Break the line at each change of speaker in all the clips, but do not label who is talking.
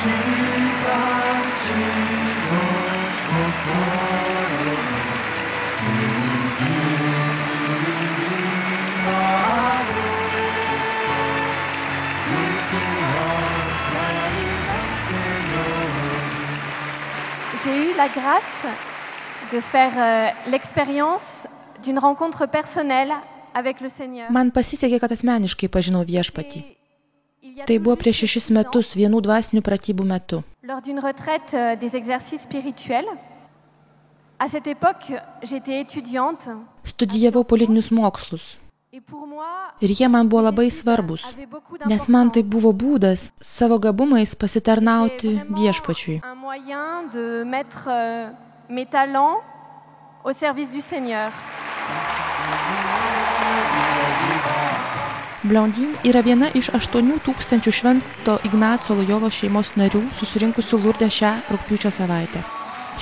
J'ai eu la grâce de faire l'expérience d'une rencontre personnelle avec le Seigneur.
Man pasisekė, kad asmeniškai pažinau Viešpatį. Tai buvo prieš 6 metus vienų dvasinių pratybų metu.
Lors d'une retraite des exercices spirituels. À cette époque, j'étais étudiante.
Studijavau politinius mokslus. Ir jie man buvo labai svarbus, nes man tai buvo būdas savo gabumais pasitarnauti Viešpačiui. Blondin yra viena iš 8000 Švento Ignaco Lojolos šeimos narių susirinkusių Lurde šią rugpjūčio savaitę.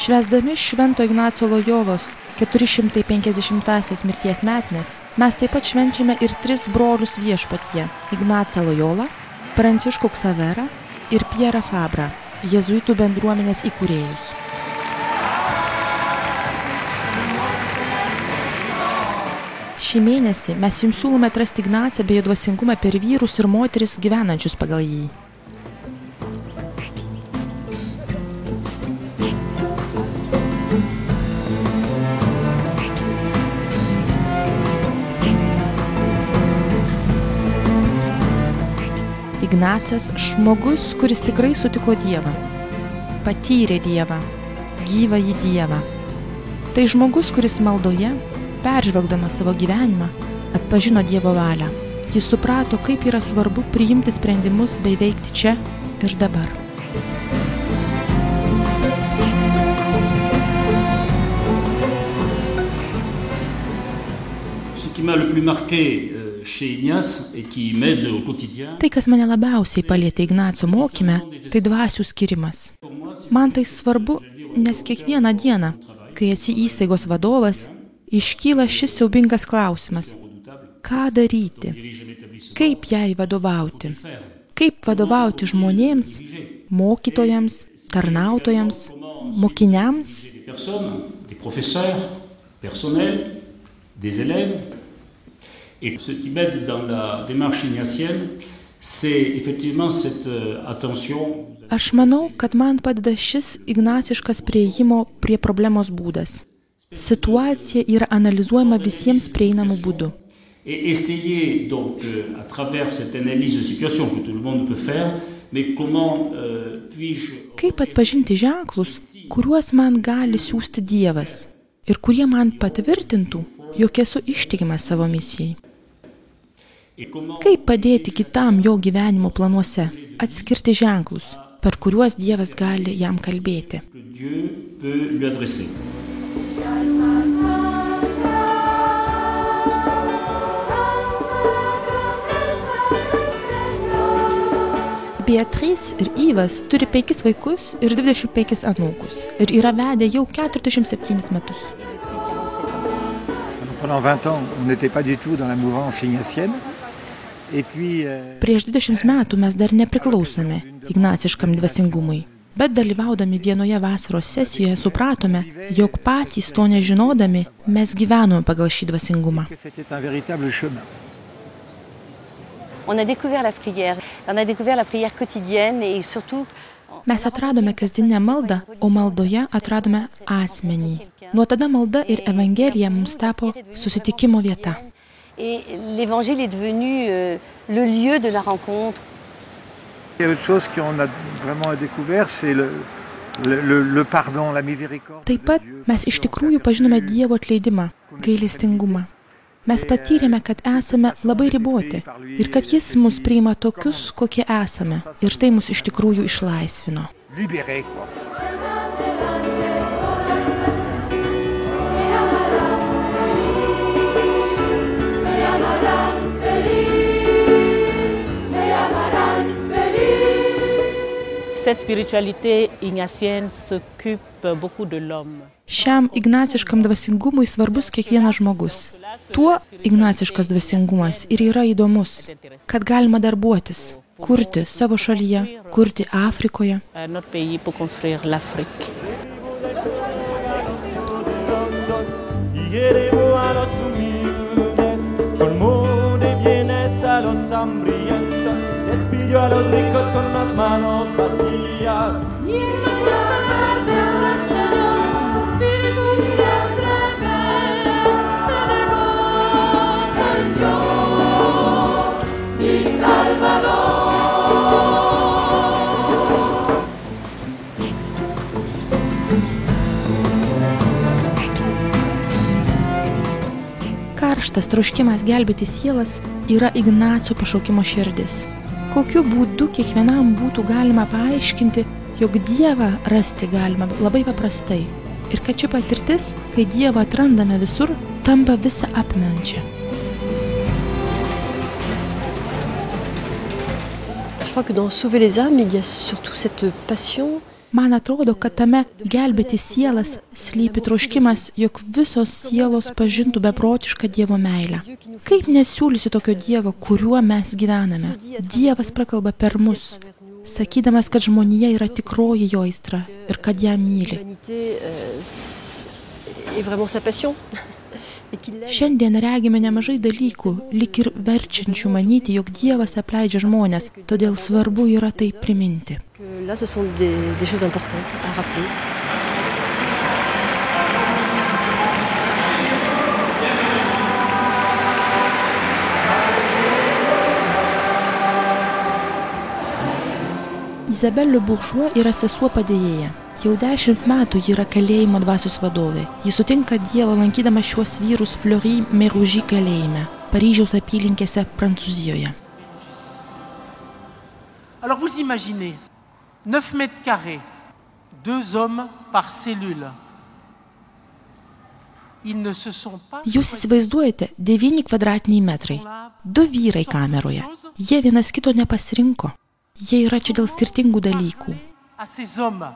Švęsdami Švento Ignaco Lojolos 450-asias mirties metines, mes taip pat švenčiame ir 3 brolius Viešpatyje – Ignacą Lojolą, Pranciškų Ksaverą ir Pierą Fabrą, jėzuitų bendruomenės įkūrėjus. Šį mėnesį mes jums siūlome atrasti Ignacą bei jo dvasingumą per vyrus ir moteris gyvenančius pagal jį. Ignacas – žmogus, kuris tikrai sutiko Dievą, patyrė Dievą, gyvąjį Dievą. Tai žmogus, kuris maldoje, peržvelgdamas savo gyvenimą, atpažino Dievo valią. Jis suprato, kaip yra svarbu priimti sprendimus bei veikti čia ir dabar. Tai, kas mane labiausiai palietė Ignaco mokyme, tai dvasių skirimas. Man tai svarbu, nes kiekvieną dieną, kai esi įstaigos vadovas, iškyla šis siaubingas klausimas. Ką daryti? Kaip jai vadovauti? Kaip vadovauti žmonėms, mokytojams, tarnautojams, mokiniams?
Et ce qui m'aide dans la démarche ignatienne, c'est effectivement cette attention.
Aš manau, kad man padeda šis ignaciškas priėjimo prie problemos būdas. Situacija yra analizuojama visiems prieinamų būdų.
Et essayer donc à travers cette analyse de situation que tout le monde peut faire, mais comment puis-je...
Kaip atpažinti ženklus, kuriuos man gali siųsti Dievas ir kurie man patvirtintų, jog esu ištikimas savo misijai. Kaip padėti kitam jo gyvenimo planuose, atskirti ženklus, per kuriuos Dievas gali jam kalbėti. Beatrice ir Yvas turi 5 vaikus ir 25 anūkus ir yra vedę jau 47 metus.
Pendant 20 ans, on n'était pas du tout dans la mouvance ignatienne.
Prieš 20 metų mes dar nepriklausome ignaciškam dvasingumui, bet dalyvaudami vienoje vasaros sesijoje supratome, jog patys to nežinodami mes gyvenome pagal šį dvasingumą. Mes atradome kasdienę maldą, o maldoje atradome asmenį. Nuo tada malda ir evangelija mums tapo susitikimo vieta.
Et l'évangile est devenu le lieu de la rencontre.
Il y a autre chose qu'on a vraiment découvert, c'est le pardon, la miséricorde.
Taip pat mes iš tikrųjų pažinome Dievo atleidimą, gailestingumą. Mes patyrėme, kad esame labai riboti ir kad Jis mus priima tokius, kokie esame. Ir tai mus iš tikrųjų išlaisvino.
Libéré, quoi.
Cette spiritualité ignatienne s'occupe beaucoup de l'homme.
Šiam ignaciškam dvasingumui svarbus kiekvienas žmogus. Tuo ignaciškas dvasingumas ir yra įdomus, kad galima darbuotis, kurti savo šalyje, kurti Afrikoje.
Notre pays pour construire l'Afrique.
Karštas troškimas gelbėti sielas yra Ignaco pašaukimo širdis. Kokiu būdu kiekvienam būtų galima paaiškinti, jog Dievą rasti galima labai paprastai ir kad ši patirtis, kai Dievą atrandame visur, tampa visą apimančia.
Je crois que dans Sauver les âmes, il y a surtout cette passion.
Man atrodo, kad tame gelbėti sielas slypi troškimas, jog visos sielos pažintų beprotišką Dievo meilę. Kaip nesiūlysi tokio Dievo, kuriuo mes gyvename? Dievas prakalba per mus, sakydamas, kad žmonija yra tikroji jo aistra ir kad ją myli. Šiandien regime nemažai dalykų, lyg ir verčiančių manyti, jog Dievas apleidžia žmonės, todėl svarbu yra tai priminti.
Là, ce sont des choses importantes à rappeler.
Izabelė Bourgeois yra sesuo padėjėja. Jau 10 metų ji yra kalėjimo dvasios vadovė. Ji sutinka Dievą lankydama šiuos vyrus Fleury-Mérogis kalėjime, Paryžiaus apylinkėse Prancūzijoje.
Alors vous imaginez 9 mètres carrés, 2 hommes par cellule. Ils ne se sont pas...
Jūs įsivaizduojate, 9 kvadratiniai metrai, 2 vyrai kameroje. Jie vienas kito nepasirinko. Jie yra čia dėl skirtingų dalykų.
À ces hommes,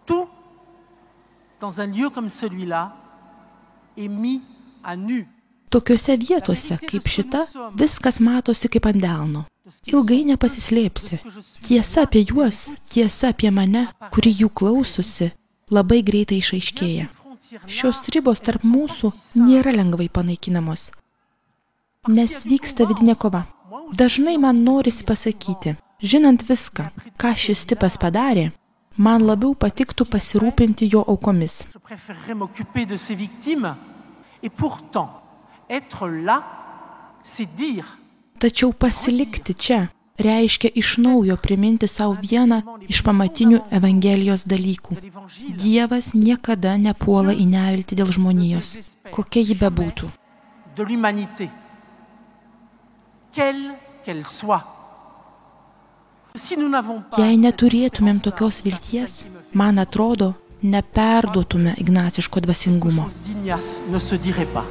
tout dans un lieu comme celui-là est mis à nu.
Tokiose vietose, kaip šita, viskas matosi kaip ant delno. Ilgai nepasislėpsi. Tiesa apie juos, tiesa apie mane, kuri jų klausosi, labai greitai išaiškėja. Šios ribos tarp mūsų nėra lengvai panaikinamos, nes vyksta vidinė kova. Dažnai man norisi pasakyti, žinant viską, ką šis tipas padarė, man labiau patiktų pasirūpinti jo aukomis.
Je préférerais m'occuper de ces victimes et pourtant être là, c'est dire.
Tačiau pasilikti čia reiškia iš naujo priminti savo vieną iš pamatinių Evangelijos dalykų. Dievas niekada nepuola į neviltį dėl žmonijos, kokia ji bebūtų.
De l'humanité, quelle qu'elle soit. Si nous n'avons pas...
Jei neturėtumėm tokios vilties, man atrodo, neperduotume ignaciško dvasingumo.
d'Ignace ne se dirait pas.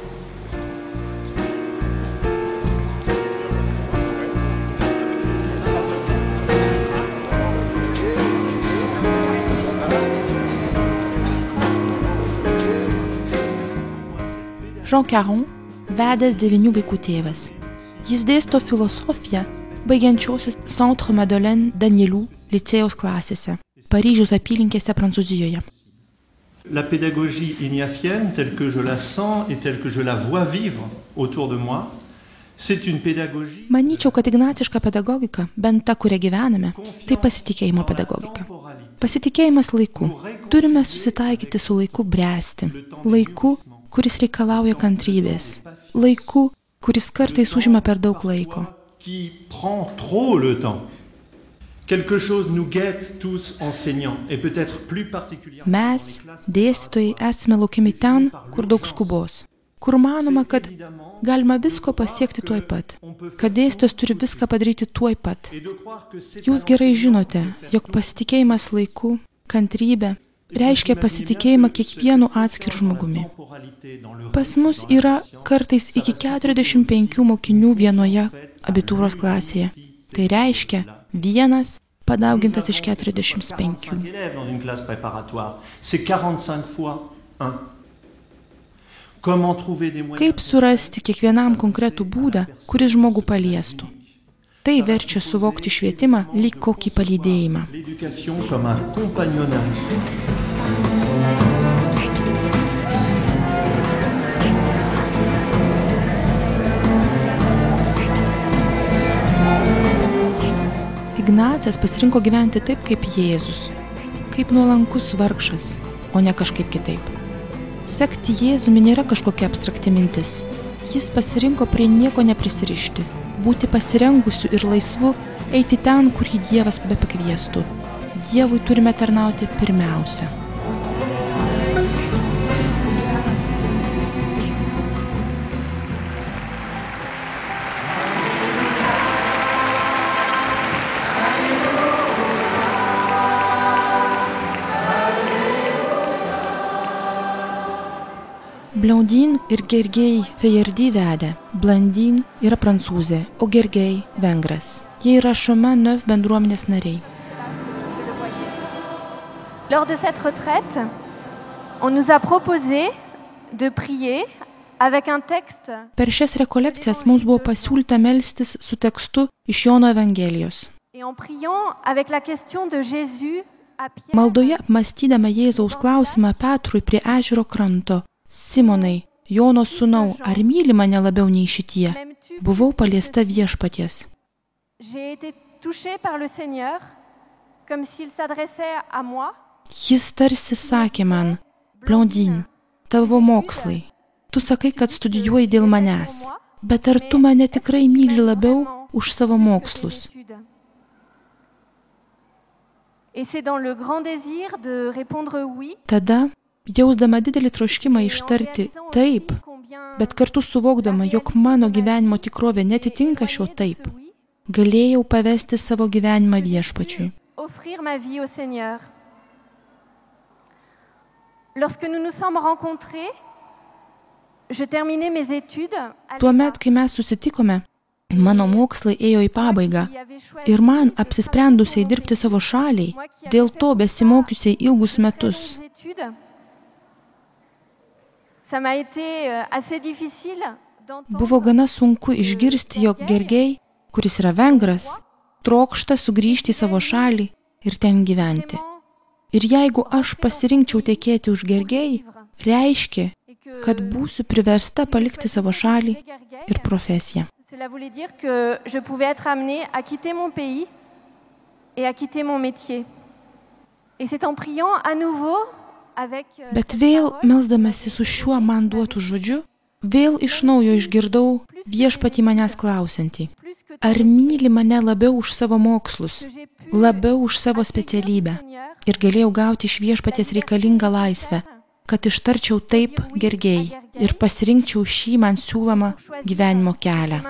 Jean Caron, vedęs 9 vaikų tėvas. Jis dėsto filosofiją baigiančiosios Centre Madeleine Danielou licėjaus klasėse, Paryžiaus apylinkėse Prancūzijoje.
La pédagogie ignatienne, telle que je la sens et telle que je la vois vivre autour de moi, c'est une pédagogie...
Manyčiau, kad ignaciška pedagogika, bent ta, kuria gyvename, tai pasitikėjimo pedagogika. Pasitikėjimas laiku. Turime susitaikyti su laiku bręsti. Laiku, kuris reikalauja kantrybės. Laiku, kuris kartais užima per daug laiko.
Qui prend trop le temps. Quelque chose nous guette tous enseignants et peut-être plus particulièrement.
Mes, dėstytojai, esame laukiami ten, kur daug skubos. Kur manoma, kad galima visko pasiekti tuoj pat. Kad dėstytojas turi viską padaryti tuoj pat. Jūs gerai žinote, jog pasitikėjimas laiku, kantrybė, reiškia pasitikėjimą kiekvienu atskiru žmogumi. Pas mus yra kartais iki 45 mokinių vienoje abitūros klasėje. Tai reiškia vienas padaugintas iš 45. Kaip surasti kiekvienam konkretų būdą, kuris žmogų paliestų? Tai verčia suvokti švietimą lyg kokį palydėjimą.
L'éducation comme un compagnonnage.
Ignacas pasirinko gyventi taip kaip Jėzus, kaip nuolankus vargšas, o ne kažkaip kitaip. Sekti Jėzumi nėra kažkokia abstrakti mintis. Jis pasirinko prie nieko neprisirišti, būti pasirengusiu ir laisvu, eiti ten, kur jį Dievas bepakviestų. Dievui turime tarnauti pirmiausia. Blondine ir Gergej Fejerdy vedė. Blondine yra prancūzė, o Gergej vengras. Jie yra Chemin Neuf bendruomenės nariai.
Lors de cette retraite, on nous a proposé de prier avec un texte.
Per šias rekolekcijas mums buvo pasiūlyta melstis su tekstu iš Jono Evangelijos.
Et en priant avec la question de Jésus à Pierre.
Maldoje apmąstydama Jėzaus klausimą Petrui prie ežero kranto: Simonai, Jono sūnau, ar myli mane labiau nei šitie? Buvau paliesta viešpaties.
J'ai été touchée par le Seigneur comme s'il s'adressait à moi.
Jis tarsi sakė man: Blondine, tavo mokslai. Tu sakai, kad studijuoji dėl manęs, bet ar tu mane tikrai myli labiau už savo mokslus?
Et c'est dans le grand désir de répondre oui.
Tada, jausdama didelį troškimą ištarti taip, bet kartu suvokdama, jog mano gyvenimo tikrovė netitinka šio taip, galėjau pavesti savo gyvenimą viešpačiui.
Offrir ma vie au Seigneur. Lorsque nous nous sommes rencontrés, je terminais mes études.
Tuomet, kai mes susitikome, mano mokslai ėjo į pabaigą ir man, apsisprendusiai dirbti savo šaliai, dėl to besimokiusiai ilgus metus, buvo gana sunku išgirsti, jog Gergej, kuris yra vengras, trokšta sugrįžti į savo šalį ir ten gyventi. Ir jeigu aš pasirinkčiau tekėti už Gergej, reiškia, kad būsiu priversta palikti savo šalį ir profesiją.
Cela voulait dire que je pouvais être amenée à quitter mon pays et à quitter mon métier. Et c'est en priant à nouveau avec.
Bet vėl, melsdamasi su šiuo man duotu žodžiu, vėl iš naujo išgirdau viešpatį manęs klausiantį: ar myli mane labiau už savo mokslus, labiau už savo specialybę? Ir galėjau gauti iš viešpaties reikalingą laisvę, kad ištarčiau taip Gergej ir pasirinkčiau šį man siūlomą gyvenimo kelią.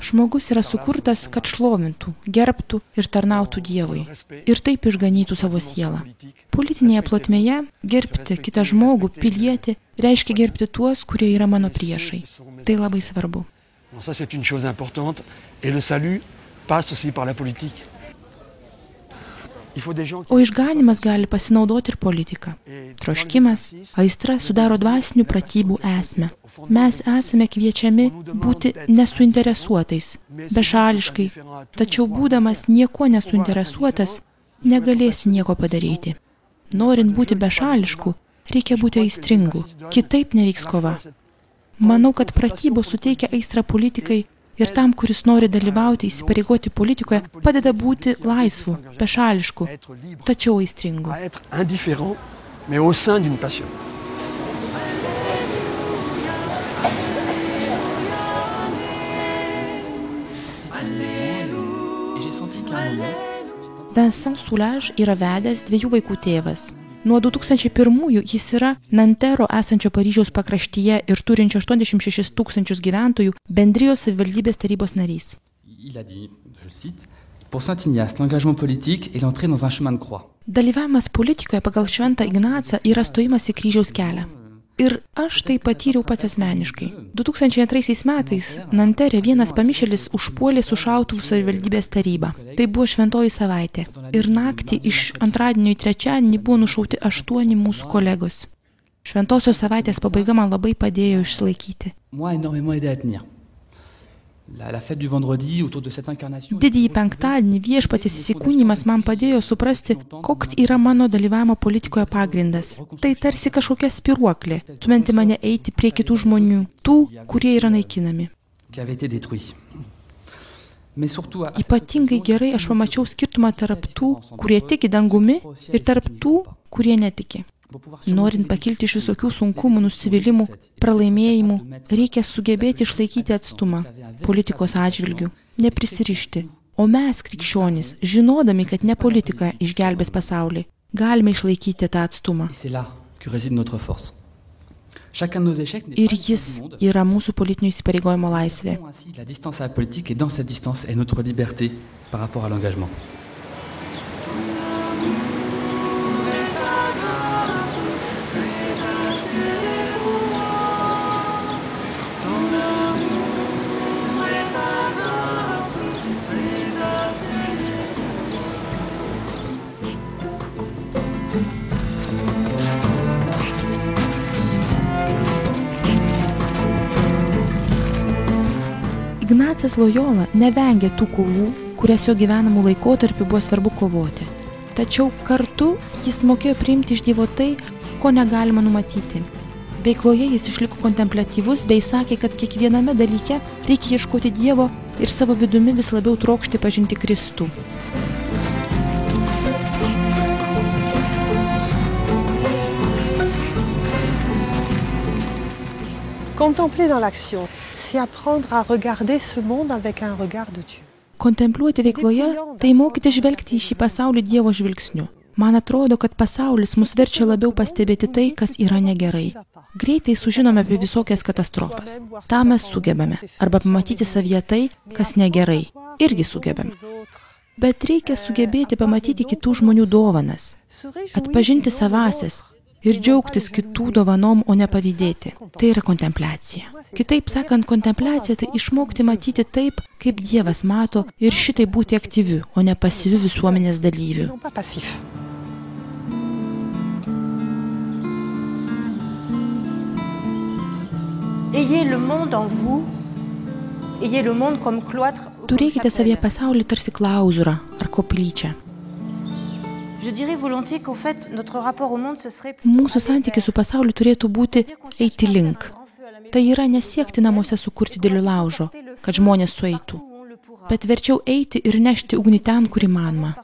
Žmogus yra sukurtas, kad šlovintų, gerbtų ir tarnautų Dievui ir taip išganytų savo sielą. Politinėje plotmėje gerbti kitą žmogų, pilietį, reiškia gerbti tuos, kurie yra mano priešai. Tai labai svarbu. O išganimas gali pasinaudoti ir politika. Troškimas, aistra sudaro dvasinių pratybų esmę. Mes esame kviečiami būti nesuinteresuotais, bešališkai, tačiau būdamas nieko nesuinteresuotas, negalėsi nieko padaryti. Norint būti bešališku, reikia būti aistringu, kitaip neveiks kova. Manau, kad pratybos suteikia aistrą politikai ir tam, kuris nori dalyvauti, įsipareigoti politikoje, padeda būti laisvu, bešališku, tačiau aistringu. Vincent Soulage yra vedęs 2 vaikų tėvas. Nuo 2001 jis yra Nantero esančio Paryžiaus pakraštyje ir turinčio 86 000 gyventojų bendrijos savivaldybės tarybos narys.
Il a dit, je cite, pour Saint Ignace, l'engagement politique est l'entrée dans un chemin de croix.
Dalyvavimas politikoje pagal Šventą Ignacą yra stojimas į kryžiaus kelią. Ir aš tai patyriau pats asmeniškai. 2002 metais Nantere vienas pamišėlis užpuolė su šautuvu savivaldybės tarybą. Tai buvo šventoji savaitė. Ir naktį iš antradienio į trečiadienį buvo nušauti 8 mūsų kolegos. Šventosios savaitės pabaiga man labai padėjo išsilaikyti. Didįjį penktadienį viešpaties įsikūnijimas man padėjo suprasti, koks yra mano dalyvavimo politikoje pagrindas. Tai tarsi kažkokia spiruoklė, stumianti mane eiti prie kitų žmonių, tų, kurie yra naikinami. Ypatingai gerai aš pamačiau skirtumą tarp tų, kurie tiki dangumi, ir tarp tų, kurie netiki. Norint pakilti iš visokių sunkumų, nusivylimų, pralaimėjimų, reikia sugebėti išlaikyti atstumą politikos atžvilgių, neprisirišti. O mes, krikščionys, žinodami, kad ne politika išgelbės pasaulį, galime išlaikyti tą atstumą. Ir jis yra mūsų politinių įsipareigojimo laisvė. Ignacas Lojola nevengė tų kovų, kurias jo gyvenamų laikotarpiu buvo svarbu kovoti. Tačiau kartu jis mokėjo priimti iš Dievo tai, ko negalima numatyti. Veikloje jis išliko kontempliatyvus bei sakė, kad kiekviename dalyke reikia ieškoti Dievo ir savo vidumi vis labiau trokšti pažinti Kristų.
Contempler dans l'action, c'est apprendre à regarder ce monde avec un regard de Dieu.
Kontempliuoti veikloje tai mokyti žvelgti į šį pasaulį Dievo žvilgsniu. Man atrodo, kad pasaulis mus verčia labiau pastebėti tai, kas yra negerai. Greitai sužinome apie visokias katastrofas. Ta mes sugebame. Arba pamatyti savyje tai, kas negerai. Irgi sugebame. Bet reikia sugebėti pamatyti kitų žmonių dovanas. Atpažinti savasias. Ir džiaugtis kitų dovanom, o ne pavydėti. Tai yra kontempliacija. Kitaip sakant, kontempliacija tai išmokti matyti taip, kaip Dievas mato ir šitai būti aktyviu, o ne pasyviu visuomenės dalyviu.
Ayez le monde en vous, ayez le monde comme cloître.
Turėkite savyje pasaulį tarsi klauzūrą ar koplyčią. Mūsų santykis su pasauliu turėtų būti eiti link. Tai yra nesiekti namuose sukurti didelių laužo, kad žmonės sueitų, bet verčiau eiti ir nešti ugnį ten, kur įmanoma.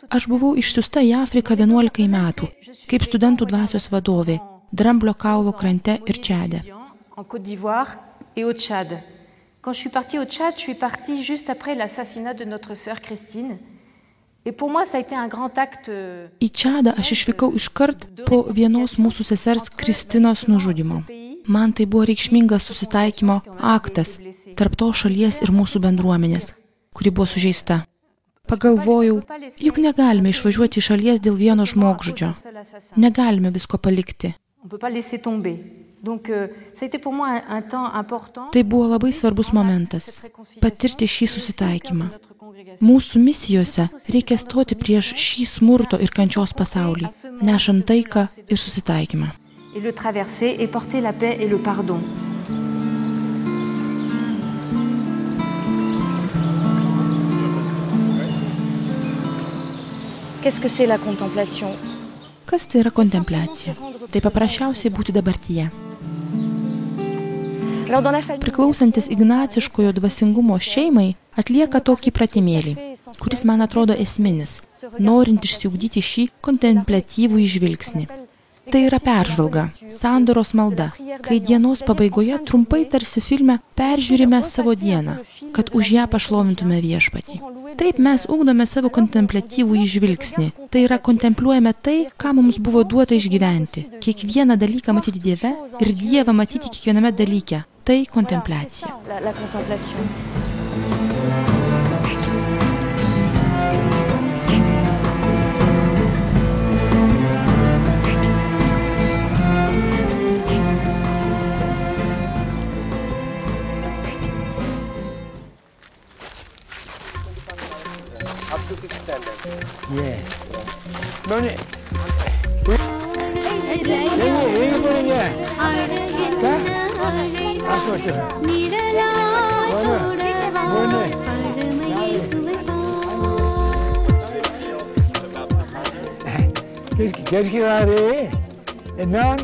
Aš buvau išsiųsta į Afriką 11 metų, kaip studentų dvasios vadovė, Dramblio kaulo krante ir Čade.
Quand je suis partie au Tchad, je suis partie juste après l'assassinat de notre sœur Christine. Et pour moi, ça a été un grand acte.
Į Čadą aš išvykau iškart po vienos mūsų sesers Kristinos nužudymo. Man tai buvo reikšmingas susitaikymo aktas tarp to šalies ir mūsų bendruomenės, kuri buvo sužeista. Pagalvojau, juk negalime išvažiuoti iš šalies dėl vieno žmogžudžio. Negalime visko palikti. Tai buvo labai svarbus momentas – patirti šį susitaikymą. Mūsų misijose reikia stoti prieš šį smurto ir kančios pasaulį, nešant taiką ir susitaikymą. Kas tai yra kontempliacija? Tai paprasčiausiai būti dabartyje. Priklausantis ignaciškojo dvasingumo šeimai atlieka tokį pratimėlį, kuris man atrodo esminis, norint išsiugdyti šį kontempliatyvų žvilgsnį. Tai yra peržvalga, sandoros malda, kai dienos pabaigoje trumpai tarsi filme peržiūrime savo dieną, kad už ją pašlovintume viešpatį. Taip mes ugdome savo kontempliatyvų žvilgsnį, tai yra kontempliuojame tai, ką mums buvo duota išgyventi, kiekvieną dalyką matyti Dieve ir Dievą matyti kiekviename dalyke. Tai kontempliacija.
Yeah. Bone. Quelqu'un a ré, et non,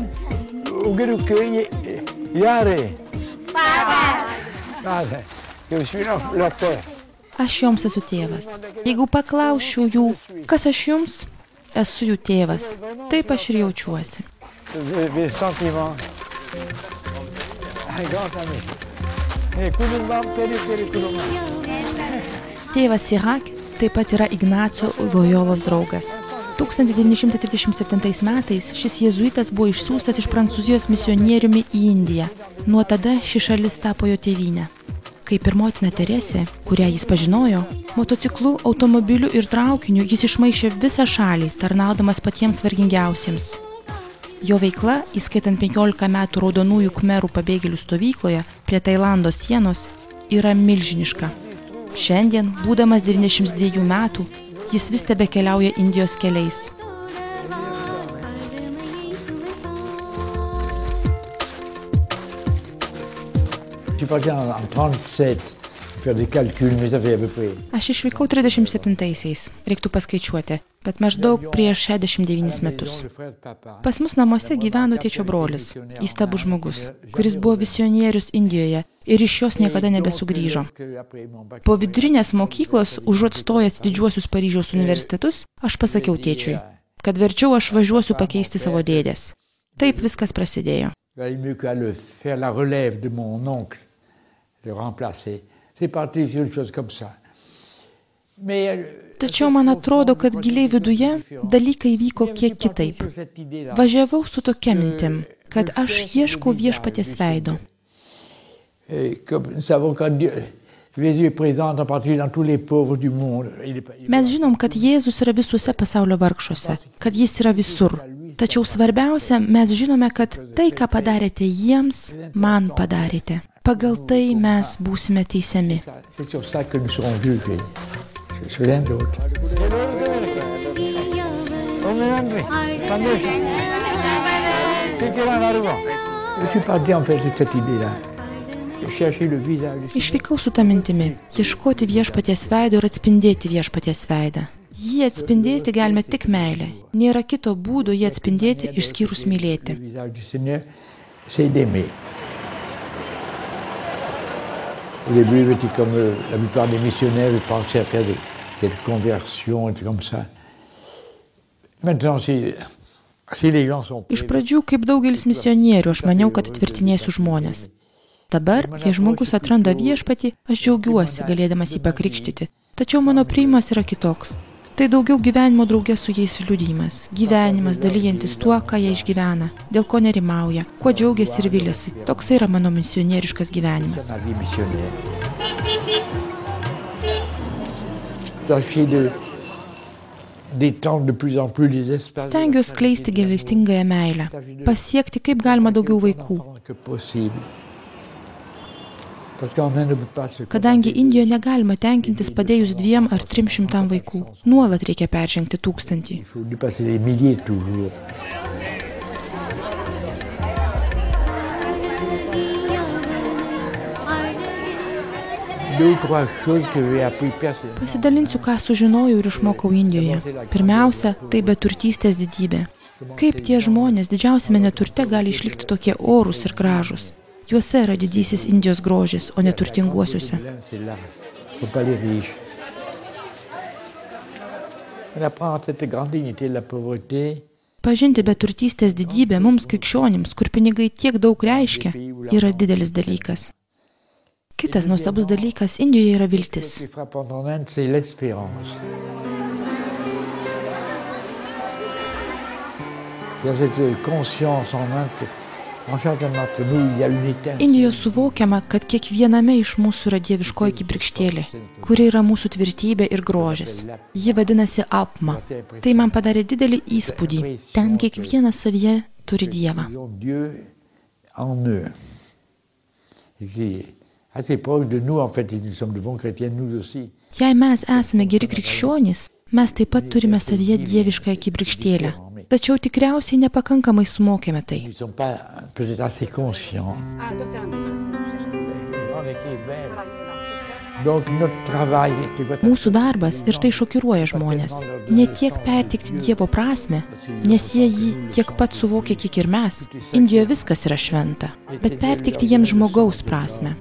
ou que yare. Father, je suis leur père.
Aš joms esu tėvas. Jeigu paklausčiau jų, kas aš jums, esu jų tėvas. Taip aš ir jaučiuosi. Tėvas Irak taip pat yra Ignaco Lojolos draugas. 1937 metais šis jėzuitas buvo išsiųstas iš Prancūzijos misionieriumi į Indiją. Nuo tada ši šalis tapo jo tėvynė. Kaip ir motina Teresė, kurią jis pažinojo, motociklu, automobiliu ir traukiniu jis išmaišė visą šalį, tarnaudamas patiems vargingiausiems. Jo veikla, įskaitant 15 metų raudonųjų khmerų pabėgėlių stovykloje prie Tailando sienos, yra milžiniška. Šiandien, būdamas 92 metų, jis vis tebekeliauja Indijos keliais. Aš išvykau 37-aisiais, reiktų paskaičiuoti, bet maždaug prieš 69 metus. Pas mus namuose gyveno tėčio brolis, įstabus žmogus, kuris buvo misionierius Indijoje ir iš jos niekada nebesugrįžo. Po vidurinės mokyklos, užuot stojęs didžiuosius Paryžiaus universitetus, aš pasakiau tėčiui, kad verčiau aš važiuosiu pakeisti savo dėdės. Taip viskas prasidėjo. Tačiau man atrodo, kad giliai viduje dalykai vyko kiek kitaip. Važiavau su tokia mintim, kad aš ieškau viešpaties veido. Mes žinom, kad Jėzus yra visuose pasaulio vargšuose, kad jis yra visur. Tačiau svarbiausia, mes žinome, kad tai, ką padarėte jiems, man padarėte. Pagal tai mes būsime teisiami. Išvykau su ta mintimi, ieškoti viešpaties veido ir atspindėti viešpaties veidą. Jį atspindėti galime tik meilę. Nėra kito būdo jį atspindėti išskyrus mylėti.
Au début, j'étais comme la plupart des missionnaires, ils pensaient à faire quelques conversions et tout comme ça. Maintenant, si les gens sont...
Iš pradžių, kaip daugelis misionierių, aš maniau, kad atvirtinėsiu žmonės. Dabar, jei žmogus atranda viešpatį, aš džiaugiuosi, galėdamas jį pakrikštyti. Tačiau mano priimas yra kitoks. Tai daugiau gyvenimo drauge su jais liudijimas. Gyvenimas, dalyjantis tuo, ką jie išgyvena, dėl ko nerimauja, kuo džiaugiasi ir viliasi. Toks yra mano misionieriškas gyvenimas. Stengiuosi skleisti gailestingąją meilę, pasiekti kaip galima daugiau vaikų. Kadangi Indijoje negalima tenkintis padėjus 2 ar 300 vaikų, nuolat reikia peržengti 1000. Pasidalinsiu, ką sužinojau ir išmokau Indijoje. Pirmiausia, tai beturtystės didybė. Kaip tie žmonės didžiausiame neturte gali išlikti tokie orūs ir gražūs. Juose yra didysis Indijos grožis, o neturtinguosiuose. Pažinti beturtystės didybę mums krikščionims, kur pinigai tiek daug reiškia, yra didelis dalykas. Kitas nuostabus dalykas Indijoje yra viltis. Indijoje suvokiama, kad kiekviename iš mūsų yra dieviškoji kibirkštėlė, kuri yra mūsų tvirtybė ir grožis. Ji vadinasi Atma. Tai man padarė didelį įspūdį. Ten kiekvienas savyje turi Dievą. Jei mes esame geri krikščionys, mes taip pat turime savyje dieviškąją kibirkštėlę. Tačiau tikriausiai nepakankamai sumokėme tai. Mūsų darbas, ir tai šokiruoja žmonės, ne tiek perteikti Dievo prasmę, nes jie jį tiek pat suvokia, kiek ir mes. Indijoje viskas yra šventa, bet perteikti jiems žmogaus prasmę.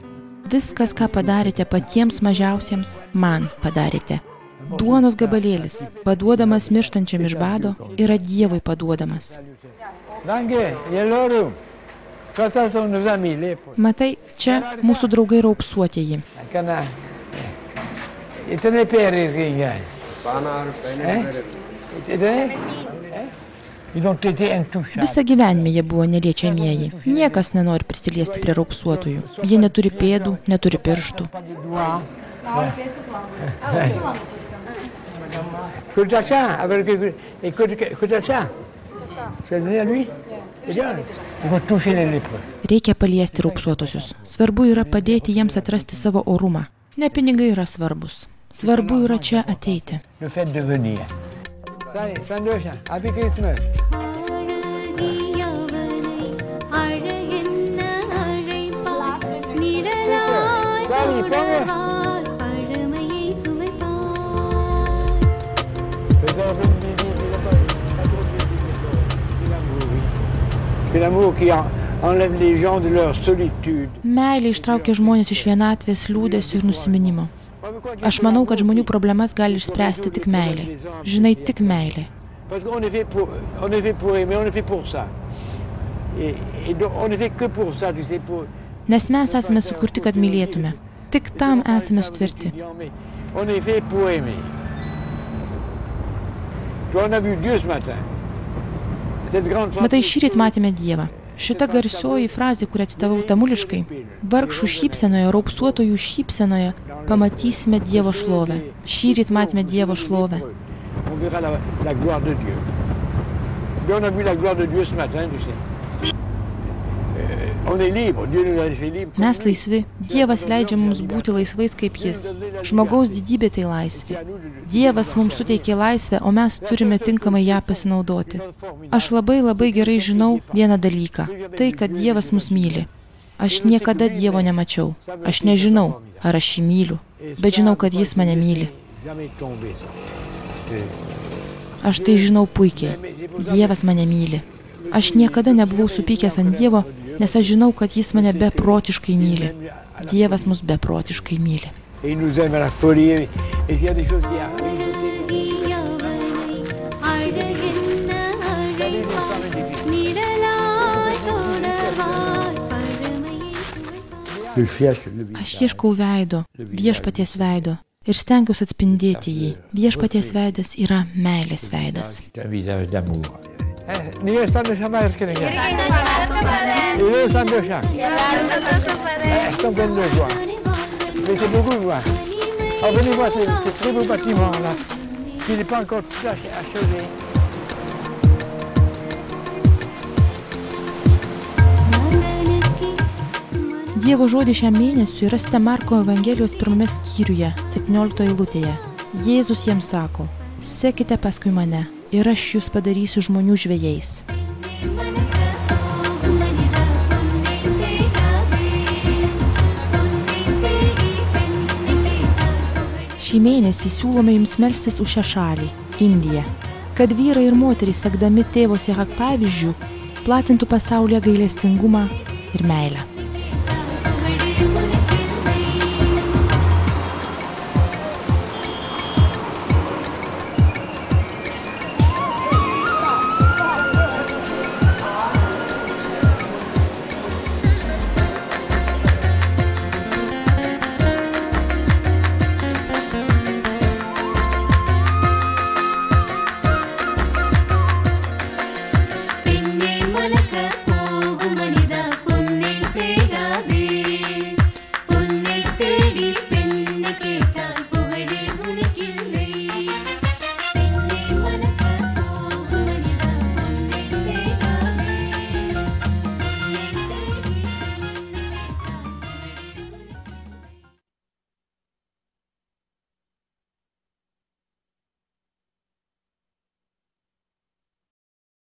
Viskas, ką padarėte patiems mažiausiems, man padarėte. Duonos gabalėlis, paduodamas mirštančiam iš bado, yra Dievui paduodamas. Matai, čia mūsų draugai raupsuotieji. Visą gyvenimą jie buvo neliečiamieji. Niekas nenori prisiliesti prie raupsuotųjų. Jie neturi pėdų, neturi pirštų. Reikia paliesti raupsuotusius. Svarbu yra padėti jiems atrasti savo orumą. Ne pinigai yra svarbus. Svarbu yra čia ateiti. Meilė ištraukia žmonės iš vienatvės, liūdesio ir nusiminimo. Aš manau, kad žmonių problemas gali išspręsti tik meilė. Žinai, tik meilė. Nes mes esame sukurti, kad mylėtume. Tik tam esame sutverti. Matai, šįryt matėme Dievą. Šita garsioji frazė, kurią citavau tamuliškai, vargšų šypsenoje, raupsuotojų šypsenoje, pamatysime Dievo šlovę. Šįryt matėme Dievo šlovę. Mes laisvi. Dievas leidžia mums būti laisvais kaip Jis. Žmogaus didybė tai laisvė. Dievas mums suteikė laisvę, o mes turime tinkamai ją pasinaudoti. Aš labai gerai žinau vieną dalyką. Tai, kad Dievas mus myli. Aš niekada Dievo nemačiau. Aš nežinau, ar aš jį myliu, bet žinau, kad Jis mane myli. Aš tai žinau puikiai. Dievas mane myli. Aš niekada nebuvau supykęs ant Dievo, nes aš žinau, kad Jis mane beprotiškai myli. Dievas mus beprotiškai myli. Aš ieškau veido, viešpaties veido, ir stengiuosi atspindėti jį. Viešpaties veidas yra meilės veidas. Dievo žodį šiam mėnesiui rasite Marko Evangelijos 1 skyriuje, 17 eilutėje. Jėzus jiems sako: sekite paskui mane, ir aš jūs padarysiu žmonių žvejais. Šį mėnesį siūlome jums melstis už šią šalį, Indiją, kad vyrai ir moterys, sekdami tėvo Sirak pavyzdžių, platintų pasaulyje gailestingumą ir meilę.